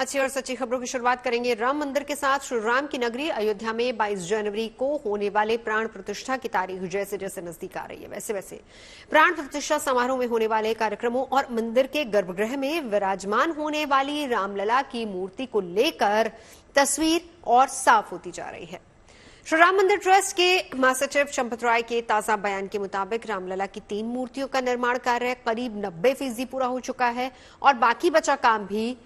अच्छी और सच्ची खबरों की शुरुआत करेंगे राम मंदिर के साथ। श्री राम की नगरी अयोध्या में 22 जनवरी को होने वाले प्राण प्रतिष्ठा की तारीख जैसे जैसे नजदीक आ रही है, वैसे वैसे प्राण प्रतिष्ठा समारोह में होने वाले कार्यक्रमों और मंदिर के गर्भगृह में विराजमान होने वाली रामलला की मूर्ति को लेकर तस्वीर और साफ होती जा रही है। श्री राम मंदिर ट्रस्ट के महासचिव चंपत राय के ताजा बयान के मुताबिक रामलला की 3 मूर्तियों का निर्माण कार्य करीब 90% पूरा हो चुका है और बाकी बचा काम भी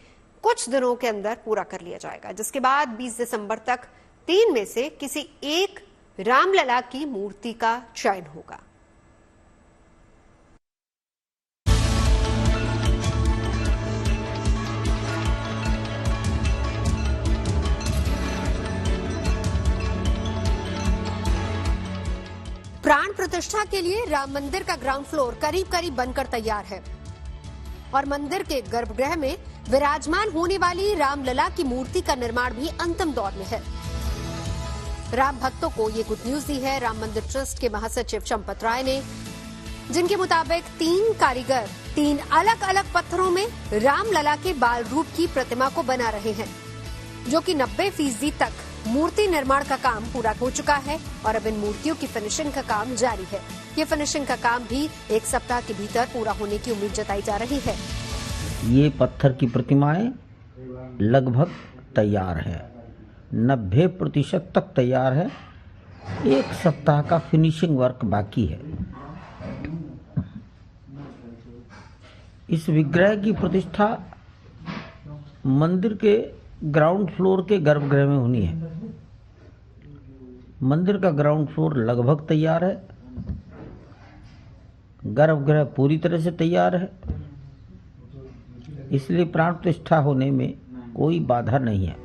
कुछ दिनों के अंदर पूरा कर लिया जाएगा, जिसके बाद 20 दिसंबर तक 3 में से किसी एक रामलला की मूर्ति का चयन होगा। प्राण प्रतिष्ठा के लिए राम मंदिर का ग्राउंड फ्लोर करीब करीब बनकर तैयार है और मंदिर के गर्भगृह में विराजमान होने वाली रामलला की मूर्ति का निर्माण भी अंतिम दौर में है। राम भक्तों को ये गुड न्यूज दी है राम मंदिर ट्रस्ट के महासचिव चंपत राय ने, जिनके मुताबिक 3 कारीगर 3 अलग अलग पत्थरों में रामलला के बाल रूप की प्रतिमा को बना रहे हैं, जो कि 90% तक मूर्ति निर्माण का काम पूरा हो चुका है और अब इन मूर्तियों की फिनिशिंग का काम जारी है। ये फिनिशिंग का काम भी 1 सप्ताह के भीतर पूरा होने की उम्मीद जताई जा रही है। ये पत्थर की प्रतिमाएं लगभग तैयार है, 90% तक तैयार है। 1 सप्ताह का फिनिशिंग वर्क बाकी है। इस विग्रह की प्रतिष्ठा मंदिर के ग्राउंड फ्लोर के गर्भगृह में होनी है। मंदिर का ग्राउंड फ्लोर लगभग तैयार है, गर्भगृह पूरी तरह से तैयार है, इसलिए प्राण प्रतिष्ठा होने में कोई बाधा नहीं है।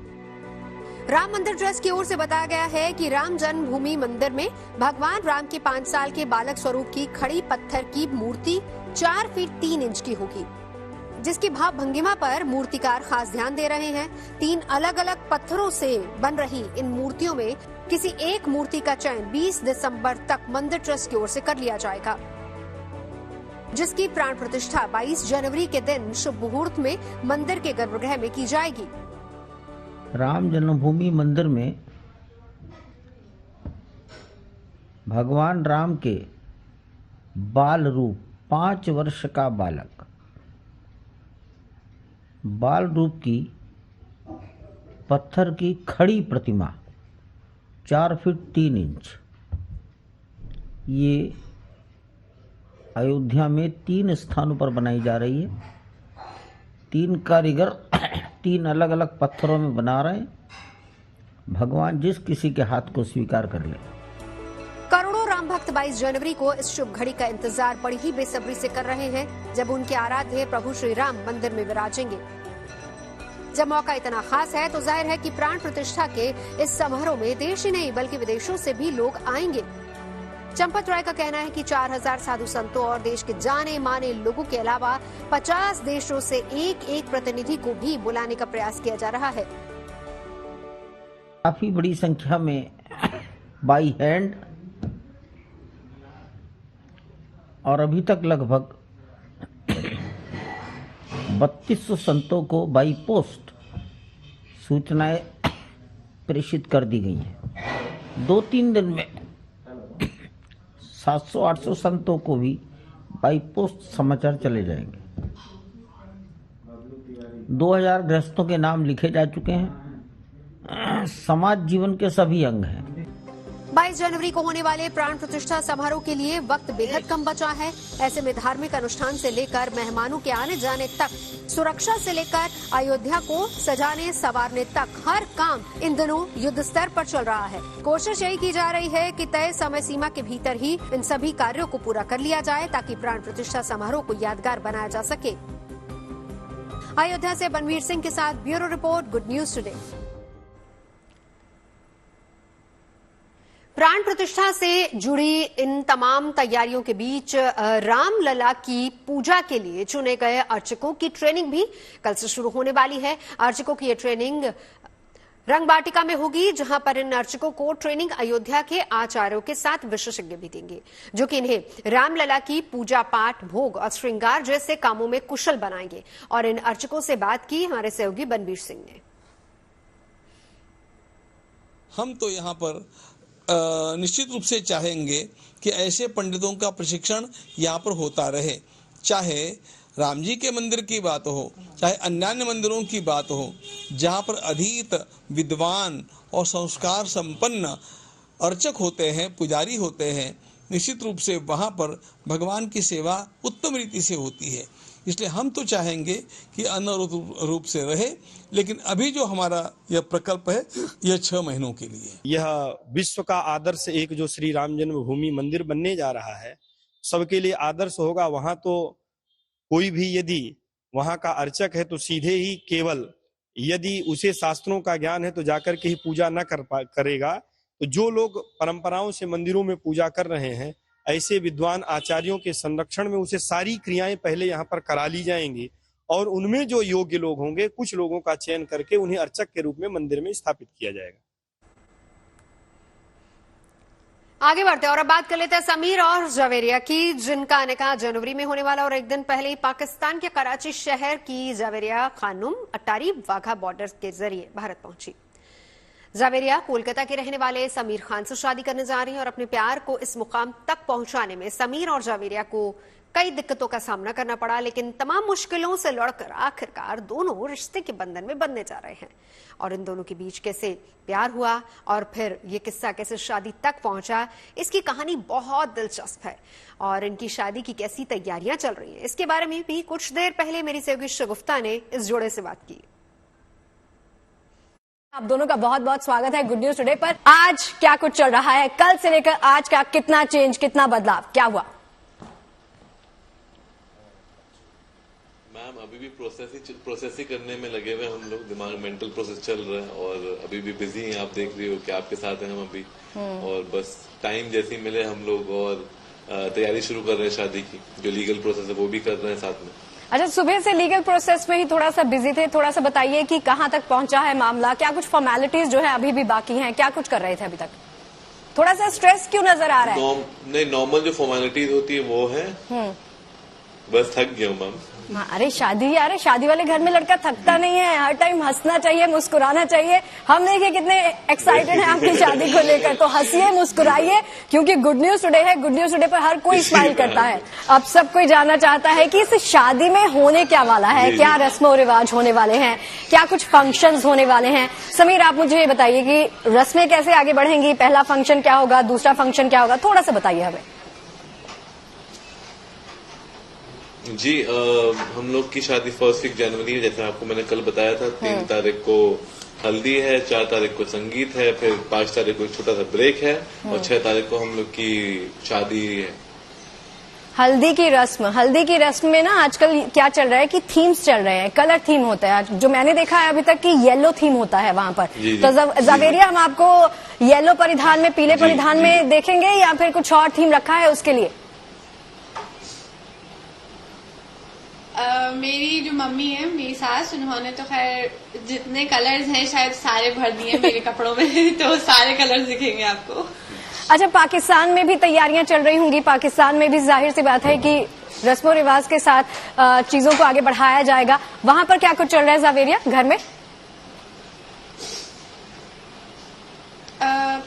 राम मंदिर ट्रस्ट की ओर से बताया गया है कि राम जन्मभूमि मंदिर में भगवान राम के 5 साल के बालक स्वरूप की खड़ी पत्थर की मूर्ति 4 फीट 3 इंच की होगी, जिसकी भाव भंगिमा पर मूर्तिकार खास ध्यान दे रहे हैं। 3 अलग अलग पत्थरों से बन रही इन मूर्तियों में किसी एक मूर्ति का चयन 20 दिसंबर तक मंदिर ट्रस्ट की ओर से कर लिया जाएगा, जिसकी प्राण प्रतिष्ठा 22 जनवरी के दिन शुभ मुहूर्त में मंदिर के गर्भगृह में की जाएगी। राम जन्मभूमि मंदिर में भगवान राम के बाल रूप 5 वर्ष का बालक बाल रूप की पत्थर की खड़ी प्रतिमा 4 फीट 3 इंच, ये अयोध्या में 3 स्थानों पर बनाई जा रही है। 3 कारीगर 3 अलग अलग पत्थरों में बना रहे हैं। भगवान जिस किसी के हाथ को स्वीकार कर ले। करोड़ों राम भक्त 22 जनवरी को इस शुभ घड़ी का इंतजार बड़ी ही बेसब्री से कर रहे हैं, जब उनके आराध्य प्रभु श्री राम मंदिर में विराजेंगे। जब मौका इतना खास है तो जाहिर है कि प्राण प्रतिष्ठा के इस समारोह में देश ही नहीं बल्कि विदेशों से भी लोग आएंगे। चंपत राय का कहना है कि 4000 साधु संतों और देश के जाने माने लोगों के अलावा 50 देशों से एक प्रतिनिधि को भी बुलाने का प्रयास किया जा रहा है। काफी बड़ी संख्या में बाई हैंड और अभी तक लगभग 3200 संतों को बाई पोस्ट सूचनाएं प्रेषित कर दी गई हैं। 2-3 दिन में 700-800 संतों को भी बाई पोस्ट समाचार चले जाएंगे। 2000 गृहस्थों के नाम लिखे जा चुके हैं। समाज जीवन के सभी अंग हैं। 22 जनवरी को होने वाले प्राण प्रतिष्ठा समारोह के लिए वक्त बेहद कम बचा है। ऐसे में धार्मिक अनुष्ठान से लेकर मेहमानों के आने जाने तक, सुरक्षा से लेकर अयोध्या को सजाने संवारने तक हर काम इन दिनों युद्ध स्तर पर चल रहा है। कोशिश यही की जा रही है कि तय समय सीमा के भीतर ही इन सभी कार्यों को पूरा कर लिया जाए, ताकि प्राण प्रतिष्ठा समारोह को यादगार बनाया जा सके। अयोध्या से बनवीर सिंह के साथ bureau report, good news today. प्राण प्रतिष्ठा से जुड़ी इन तमाम तैयारियों के बीच रामलला की पूजा के लिए चुने गए अर्चकों की ट्रेनिंग भी कल से शुरू होने वाली है। अर्चकों की ये ट्रेनिंग रंग वाटिका में होगी, जहां पर इन अर्चकों को ट्रेनिंग अयोध्या के आचार्यों के साथ विशेषज्ञ भी देंगे, जो कि इन्हें रामलला की पूजा पाठ, भोग और श्रृंगार जैसे कामों में कुशल बनाएंगे। और इन अर्चकों से बात की हमारे सहयोगी बनवीर सिंह ने। हम तो यहाँ पर निश्चित रूप से चाहेंगे कि ऐसे पंडितों का प्रशिक्षण यहाँ पर होता रहे, चाहे राम जी के मंदिर की बात हो, चाहे अन्य मंदिरों की बात हो, जहाँ पर अधीत विद्वान और संस्कार संपन्न अर्चक होते हैं, पुजारी होते हैं, निश्चित रूप से वहाँ पर भगवान की सेवा उत्तम रीति से होती है। इसलिए हम तो चाहेंगे कि अन्य रूप से रहे, लेकिन अभी जो हमारा यह प्रकल्प है यह 6 महीनों के लिए। यह विश्व का आदर्श एक जो श्री राम जन्मभूमि मंदिर बनने जा रहा है, सबके लिए आदर्श होगा। वहां तो कोई भी यदि वहां का अर्चक है तो सीधे ही केवल यदि उसे शास्त्रों का ज्ञान है तो जाकर के ही पूजा न करेगा। तो जो लोग परंपराओं से मंदिरों में पूजा कर रहे हैं, ऐसे विद्वान आचार्यों के संरक्षण में उसे सारी क्रियाएं पहले यहाँ पर करा ली जाएंगी और उनमें जो योग्य लोग होंगे, कुछ लोगों का चयन करके उन्हें अर्चक के रूप में मंदिर में स्थापित किया जाएगा। आगे बढ़ते हैं और अब बात कर लेते हैं समीर और जावेरिया की, जिनका निकाह जनवरी में होने वाला और एक दिन पहले ही पाकिस्तान के कराची शहर की जावेरिया खानुम अटारी वाघा बॉर्डर के जरिए भारत पहुंची। जावेरिया कोलकाता के रहने वाले समीर खान से शादी करने जा रही हैं और अपने प्यार को इस मुकाम तक पहुंचाने में समीर और जावेरिया को कई दिक्कतों का सामना करना पड़ा, लेकिन तमाम मुश्किलों से लड़कर आखिरकार दोनों रिश्ते के बंधन में बंधने जा रहे हैं। और इन दोनों के बीच कैसे प्यार हुआ और फिर ये किस्सा कैसे शादी तक पहुंचा, इसकी कहानी बहुत दिलचस्प है और इनकी शादी की कैसी तैयारियां चल रही हैं, इसके बारे में भी कुछ देर पहले मेरी सहयोगी शगुफ्ता ने इस जोड़े से बात की। आप दोनों का बहुत बहुत स्वागत है गुड न्यूज टुडे पर। आज क्या कुछ चल रहा है, कल से लेकर आज का कितना चेंज, कितना बदलाव, क्या हुआ? मैम अभी भी प्रोसेस ही करने में लगे हुए हम लोग, दिमाग मेंटल प्रोसेस चल रहा है और अभी भी बिजी हैं। आप देख रही हो कि आपके साथ हैं हम अभी, और बस टाइम जैसे ही मिले हम लोग और तैयारी शुरू कर रहे हैं शादी की। जो लीगल प्रोसेस है वो भी कर रहे हैं साथ में। अच्छा, सुबह से लीगल प्रोसेस में ही थोड़ा सा बिजी थे, थोड़ा सा बताइए कि कहां तक पहुंचा है मामला, क्या कुछ फॉर्मेलिटीज जो है अभी भी बाकी हैं, क्या कुछ कर रहे थे अभी तक? थोड़ा सा स्ट्रेस क्यों नजर आ रहा है? नहीं, नॉर्मल जो फॉर्मेलिटीज होती है वो है। बस थक गया हूँ मैम। अरे शादी यार, शादी वाले घर में लड़का थकता नहीं है, हर टाइम हंसना चाहिए, मुस्कुराना चाहिए। हम देखिए कितने एक्साइटेड हैं आपकी शादी को लेकर, तो हंसिए, मुस्कुराइए, क्योंकि गुड न्यूज टुडे है। गुड न्यूज टुडे पर हर कोई स्माइल करता है। अब सब कोई जानना चाहता है कि इस शादी में होने क्या वाला है, क्या रस्मों रिवाज होने वाले हैं, क्या कुछ फंक्शंस होने वाले हैं। समीर, आप मुझे ये बताइए कि रस्में कैसे आगे बढ़ेंगी, पहला फंक्शन क्या होगा, दूसरा फंक्शन क्या होगा, थोड़ा सा बताइए हमें। जी हम लोग की शादी 1 जनवरी है, जैसे आपको मैंने कल बताया था। 3 तारीख को हल्दी है, 4 तारीख को संगीत है, फिर 5 तारीख को एक छोटा सा ब्रेक है और 6 तारीख को हम लोग की शादी है। हल्दी की रस्म में ना आजकल क्या चल रहा है कि थीम्स चल रहे हैं, कलर थीम होता है। जो मैंने देखा है अभी तक कि येलो थीम होता है वहां पर। तो जावेरिया, हम आपको येलो परिधान में, पीले परिधान में देखेंगे या फिर कुछ और थीम रखा है उसके लिए? मेरी जो मम्मी है, मेरी सास, उन्होंने तो खैर जितने कलर्स हैं शायद सारे भर दिए मेरे कपड़ों में, तो सारे कलर्स दिखेंगे आपको। अच्छा, पाकिस्तान में भी तैयारियां चल रही होंगी। पाकिस्तान में भी जाहिर सी बात है कि रस्मों रिवाज के साथ चीजों को आगे बढ़ाया जाएगा। वहां पर क्या कुछ चल रहा है जावेरिया घर में?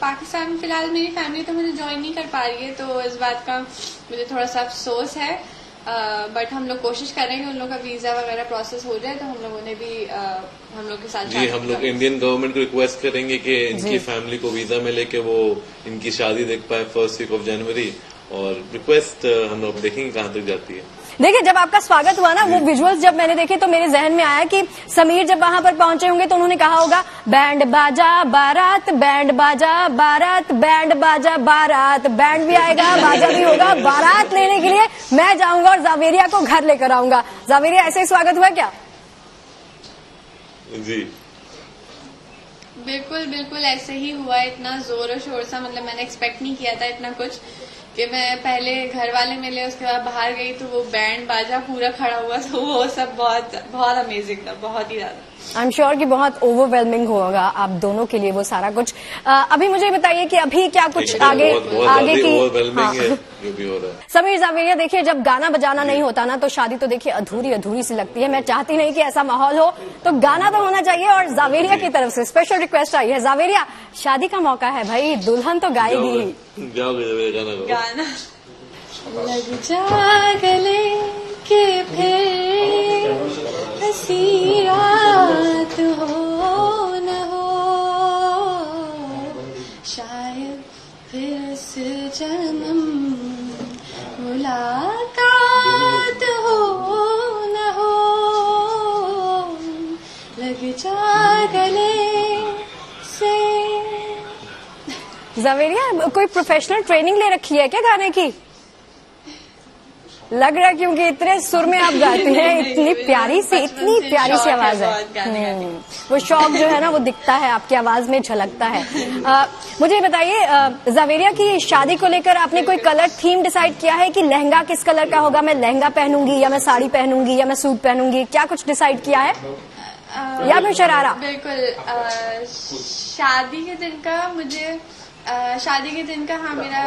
पाकिस्तान फिलहाल मेरी फैमिली तो मुझे ज्वाइन नहीं कर पा रही है, तो इस बात का मुझे थोड़ा सा अफसोस है। बट हम लोग कोशिश कर रहे हैं कि उन लोग का वीजा वगैरह प्रोसेस हो जाए, तो हम लोगों ने भी हम लोग के साथ जी हम लोग इंडियन गवर्नमेंट को रिक्वेस्ट करेंगे कि इनकी फैमिली को वीजा मिले कि वो इनकी शादी देख पाए 1 जनवरी, और रिक्वेस्ट हम लोग देखेंगे कहाँ तक जाती है। देखिए, जब आपका स्वागत हुआ ना, वो विजुअल्स जब मैंने देखे तो मेरे जहन में आया कि समीर जब वहां पर पहुंचे होंगे तो उन्होंने कहा होगा बैंड बाजा बारात, बैंड बाजा बारात, बैंड बाजा बारात। बैंड भी आएगा, बाजा भी होगा, बारात लेने के लिए मैं जाऊंगा और जावेरिया को घर लेकर आऊंगा। जावेरिया, ऐसे ही स्वागत हुआ क्या? जी बिल्कुल बिल्कुल ऐसे ही हुआ। इतना जोर शोर सा, मतलब मैंने एक्सपेक्ट नहीं किया था इतना कुछ, कि मैं पहले घर वाले मिले, उसके बाद बाहर गई तो वो बैंड बाजा पूरा खड़ा हुआ, तो वो सब बहुत बहुत अमेजिंग था, बहुत ही ज्यादा। आई एम श्योर कि बहुत ओवरवेलमिंग होगा आप दोनों के लिए वो सारा कुछ। अभी मुझे बताइए कि अभी क्या कुछ आगे की जो भी हो रहा है। समीर जावेरिया, देखिए जब गाना बजाना नहीं होता ना तो शादी तो देखिए अधूरी अधूरी सी लगती है। मैं चाहती नहीं कि ऐसा माहौल हो, तो गाना तो होना चाहिए। और जावेरिया की तरफ से स्पेशल रिक्वेस्ट आई है। जावेरिया, शादी का मौका है भाई, दुल्हन तो गाएगी ही। गाना लग जा गले के फिर हंसी रात हो न हो, शायद फिर इस जन्म मुलाकात हो न हो, लग जा गले से। जावेरिया, कोई प्रोफेशनल ट्रेनिंग ले रखी है क्या गाने की? लग रहा है क्योंकि इतने सुर में आप गाती हैं, इतनी प्यारी सी आवाज है। वो शौक जो है ना वो दिखता है आपकी आवाज में, झलकता है। मुझे बताइए जावेरिया की शादी को लेकर आपने कोई कलर थीम डिसाइड किया है कि लहंगा किस कलर का होगा? मैं लहंगा पहनूंगी या मैं साड़ी पहनूंगी या मैं सूट पहनूंगी, क्या कुछ डिसाइड किया है या फिर शरारा? बिल्कुल, शादी के दिन का मुझे शादी के दिन का हाँ मेरा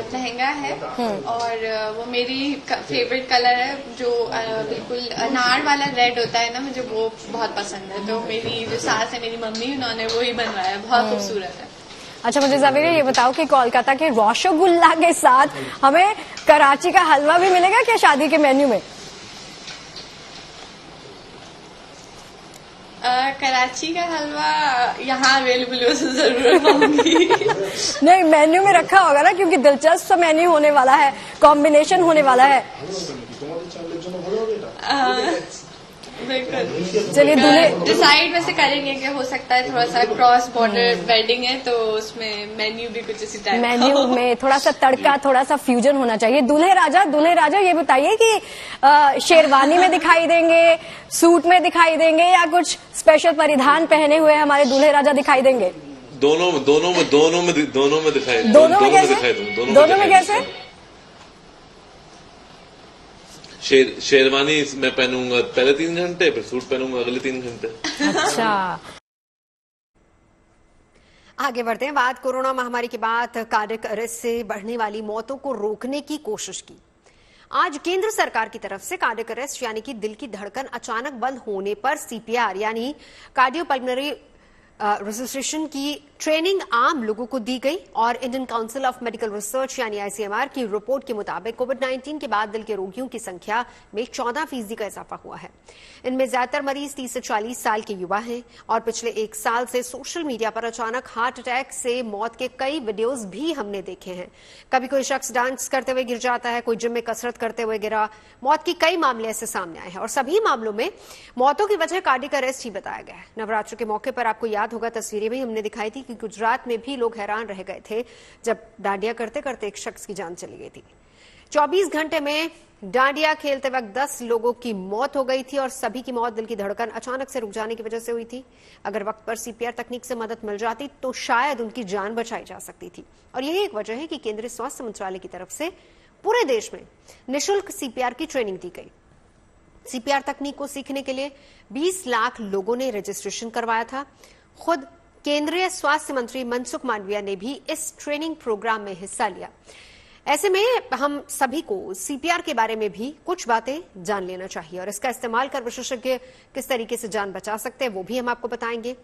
लहंगा है और वो मेरी फेवरेट कलर है जो बिल्कुल अनार वाला रेड होता है ना, मुझे वो बहुत पसंद है। तो मेरी जो सास है, मेरी मम्मी, उन्होंने वो ही बनवाया है, बहुत खूबसूरत है। अच्छा, मुझे जावेरिया ये बताओ कि कोलकाता के रसगुल्ला के साथ हमें कराची का हलवा भी मिलेगा क्या शादी के मेन्यू में? कराची का हलवा यहाँ अवेलेबल हो तो जरूर खाऊंगी। नहीं, मेन्यू में रखा होगा ना, क्योंकि दिलचस्प सा मेन्यू होने वाला है, कॉम्बिनेशन होने वाला है। बिल्कुल, चलिए दूल्हे डिसाइड वैसे करेंगे कि हो सकता है थोड़ा सा क्रॉस बॉर्डर वेडिंग है तो उसमें मेन्यू भी कुछ इसी टाइप, मेन्यू में थोड़ा सा तड़का, थोड़ा सा फ्यूजन होना चाहिए। दूल्हे राजा ये बताइए कि शेरवानी में दिखाई देंगे, सूट में दिखाई देंगे या कुछ स्पेशल परिधान पहने हुए हमारे दूल्हे राजा दिखाई देंगे? दोनों में दिखाई। दोनों में कैसे? शेरवानी मैं पहनूंगा पहले 3 घंटे, फिर सूट पहनूंगा अगले 3 घंटे। अच्छा, आगे बढ़ते हैं। बात कोरोना महामारी के बाद कार्डियक अरेस्ट से बढ़ने वाली मौतों को रोकने की कोशिश की। आज केंद्र सरकार की तरफ से कार्डियक अरेस्ट यानी कि दिल की धड़कन अचानक बंद होने पर सीपीआर यानी कार्डियोपल्मोनरी रेसिस्टेशन की ट्रेनिंग आम लोगों को दी गई और Indian council of medical research यानी आईसीएमआर की रिपोर्ट के मुताबिक कोविड-19 के बाद दिल के रोगियों की संख्या में 14% का इजाफा हुआ है। इनमें ज्यादातर मरीज 30 से 40 साल के युवा हैं और पिछले 1 साल से सोशल मीडिया पर अचानक हार्ट अटैक से मौत के कई वीडियोज भी हमने देखे हैं। कभी कोई शख्स डांस करते हुए गिर जाता है, कोई जिम में कसरत करते हुए गिरा। मौत की कई मामले ऐसे सामने आए हैं और सभी मामलों में मौतों की वजह कार्डियक अरेस्ट ही बताया गया है। नवरात्र के मौके पर आपको याद होगा, तस्वीरें भी हमने दिखाई थी कि गुजरात में भी लोग हैरान रह गए थे जब डांडिया करते करते एक शख्स की जान चली गई थी। 24 घंटे में डांडिया खेलते वक्त 10 लोगों की मौत हो गई थी और सभी की मौत दिल की धड़कन अचानक से रुक जाने की वजह से हुई थी। अगर वक्त पर सीपीआर तकनीक से मदद मिल जाती तो शायद उनकी जान बचाई जा सकती थी। और यही एक वजह है कि केंद्रीय स्वास्थ्य मंत्रालय की तरफ से पूरे देश में निःशुल्क सीपीआर की ट्रेनिंग दी गई। सीपीआर तकनीक को सीखने के लिए 20 लाख लोगों ने रजिस्ट्रेशन करवाया था। खुद केंद्रीय स्वास्थ्य मंत्री मनसुख मांडविया ने भी इस ट्रेनिंग प्रोग्राम में हिस्सा लिया। ऐसे में हम सभी को सीपीआर के बारे में भी कुछ बातें जान लेना चाहिए और इसका इस्तेमाल कर विशेषज्ञ किस तरीके से जान बचा सकते हैं वो भी हम आपको बताएंगे।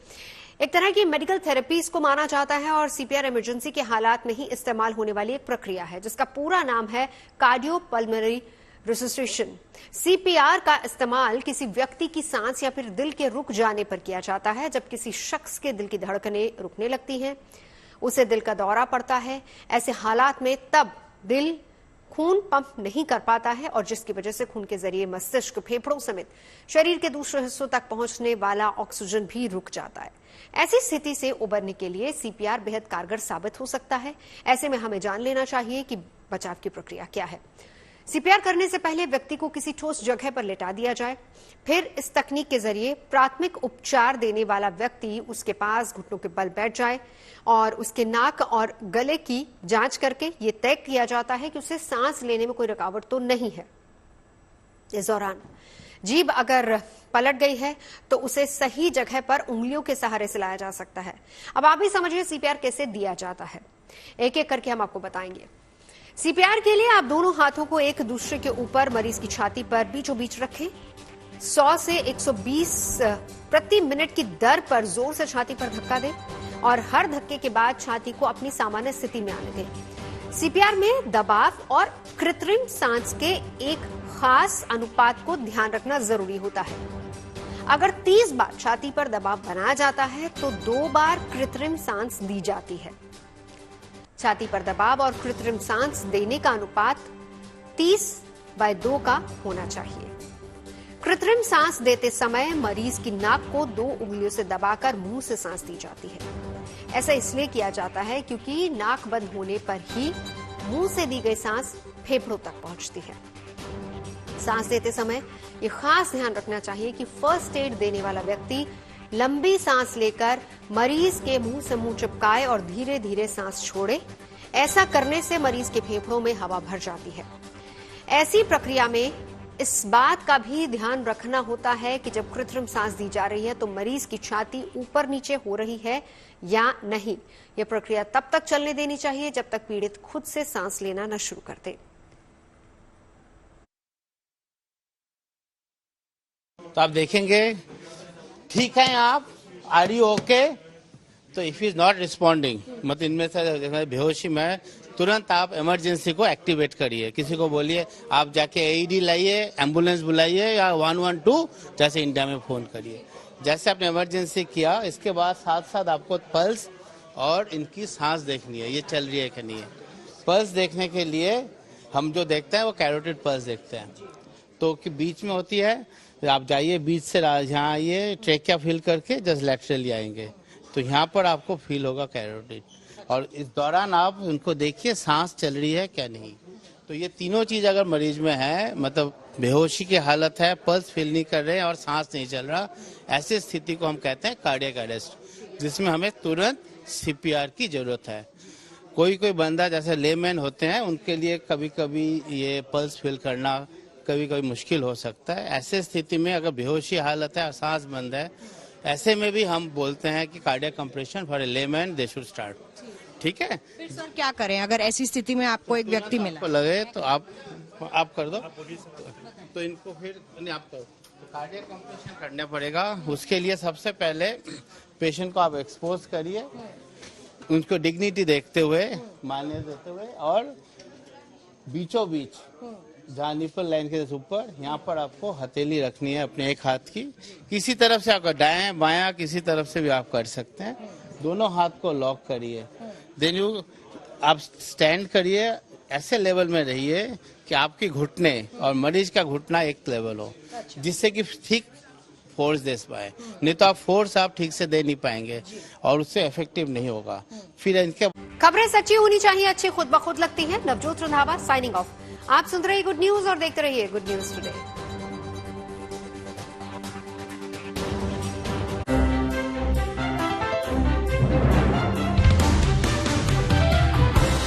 एक तरह की मेडिकल थेरेपी इसको माना जाता है और सीपीआर इमरजेंसी के हालात में ही इस्तेमाल होने वाली एक प्रक्रिया है जिसका पूरा नाम है कार्डियोपल्मोनरी रेसिस्टेशन। सीपीआर का इस्तेमाल किसी व्यक्ति की सांस या फिर दिल के रुक जाने पर किया जाता है। जब किसी शख्स के दिल की धड़कनें रुकने लगती हैं, उसे दिल का दौरा पड़ता है। ऐसे हालात में तब दिल खून पंप नहीं कर पाता है और जिसकी वजह से खून के जरिए मस्तिष्क, फेफड़ों समेत शरीर के दूसरे हिस्सों तक पहुंचने वाला ऑक्सीजन भी रुक जाता है। ऐसी स्थिति से उबरने के लिए सीपीआर बेहद कारगर साबित हो सकता है। ऐसे में हमें जान लेना चाहिए कि बचाव की प्रक्रिया क्या है। सीपीआर करने से पहले व्यक्ति को किसी ठोस जगह पर लेटा दिया जाए। फिर इस तकनीक के जरिए प्राथमिक उपचार देने वाला व्यक्ति उसके पास घुटनों के बल बैठ जाए और उसके नाक और गले की जांच करके ये तय किया जाता है कि उसे सांस लेने में कोई रुकावट तो नहीं है। इस दौरान जीभ अगर पलट गई है तो उसे सही जगह पर उंगलियों के सहारे से लाया जा सकता है। अब आप भी समझिए सीपीआर कैसे दिया जाता है, एक एक करके हम आपको बताएंगे। सीपीआर के लिए आप दोनों हाथों को एक दूसरे के ऊपर मरीज की छाती पर बीचों बीच रखें। 100 से 120 प्रति मिनट की दर पर जोर से छाती पर धक्का दें और हर धक्के के बाद छाती को अपनी सामान्य स्थिति में आने दें। सीपीआर में दबाव और कृत्रिम सांस के एक खास अनुपात को ध्यान रखना जरूरी होता है। अगर 30 बार छाती पर दबाव बनाया जाता है तो 2 बार कृत्रिम सांस दी जाती है। छाती पर दबाव और कृत्रिम सांस देने का अनुपात 30/2 का होना चाहिए। कृत्रिम सांस देते समय मरीज की नाक को 2 उंगलियों से दबाकर मुंह से सांस दी जाती है। ऐसा इसलिए किया जाता है क्योंकि नाक बंद होने पर ही मुंह से दी गई सांस फेफड़ों तक पहुंचती है। सांस देते समय ये खास ध्यान रखना चाहिए कि फर्स्ट एड देने वाला व्यक्ति लंबी सांस लेकर मरीज के मुंह से मुंह चिपकाए और धीरे धीरे सांस छोड़े। ऐसा करने से मरीज के फेफड़ों में हवा भर जाती है। ऐसी प्रक्रिया में इस बात का भी ध्यान रखना होता है कि जब कृत्रिम सांस दी जा रही है तो मरीज की छाती ऊपर नीचे हो रही है या नहीं। यह प्रक्रिया तब तक चलने देनी चाहिए जब तक पीड़ित खुद से सांस लेना न शुरू कर दे। तो आप देखेंगे ठीक है आप आर यू ओके, तो इफ इज नॉट रिस्पॉन्डिंग मतलब इनमें से बेहोशी में तुरंत आप इमरजेंसी को एक्टिवेट करिए। किसी को बोलिए आप जाके एईडी लाइए, एम्बुलेंस बुलाइए या 112 जैसे इंडिया में फोन करिए। जैसे आपने इमरजेंसी किया इसके बाद साथ साथ आपको पल्स और इनकी सांस देखनी है, ये चल रही है कि नहीं है। पल्स देखने के लिए हम जो देखते हैं वो कैरोटिड पल्स देखते हैं, तो कि बीच में होती है। आप जाइए बीच से यहाँ आइए, ट्रेकिया फील करके जस्ट लेटरली आएंगे तो यहाँ पर आपको फील होगा कैरोटिड, और इस दौरान आप उनको देखिए सांस चल रही है क्या नहीं। तो ये तीनों चीज अगर मरीज में है, मतलब बेहोशी की हालत है, पल्स फील नहीं कर रहे हैं और सांस नहीं चल रहा, ऐसी स्थिति को हम कहते हैं कार्डियक अरेस्ट, जिसमें हमें तुरंत सीपीआर की जरूरत है। कोई बंदा जैसे लेमैन होते हैं उनके लिए कभी कभी ये पल्स फील करना कभी कभी मुश्किल हो सकता है। ऐसे स्थिति में अगर बेहोशी हालत है और सांस बंद है, ऐसे में भी हम बोलते हैं कि cardiac compression for a layman they should start. ठीक है, फिर सर क्या करें अगर ऐसी स्थिति में आपको एक व्यक्ति मिला? आपको लगे तो आप कर दो, तो इनको फिर नहीं आप करो, तो कार्डियक कंप्रेशन करना पड़ेगा। उसके लिए सबसे पहले पेशेंट को आप एक्सपोज करिए, उनको डिग्निटी देखते हुए, मान्यता देते हुए, और बीचों बीच जहाँ निपल लाइन के ऊपर यहाँ पर आपको हथेली रखनी है अपने एक हाथ की। किसी तरफ से आपका दाएं बायां किसी तरफ से भी आप कर सकते हैं। दोनों हाथ को लॉक करिए, देन यू आप स्टैंड करिए, ऐसे लेवल में रहिए कि आपके घुटने और मरीज का घुटना एक लेवल हो, जिससे कि ठीक फोर्स दे पाए। नहीं तो आप फोर्स आप ठीक से दे नहीं पाएंगे और उससे इफेक्टिव नहीं होगा। फिर इनके खबरें सच्ची होनी चाहिए, अच्छी खुद ब खुद लगती हैं। Navjot Randhawa signing off. आप सुन रहे गुड न्यूज और देखते रहिए गुड न्यूज टुडे।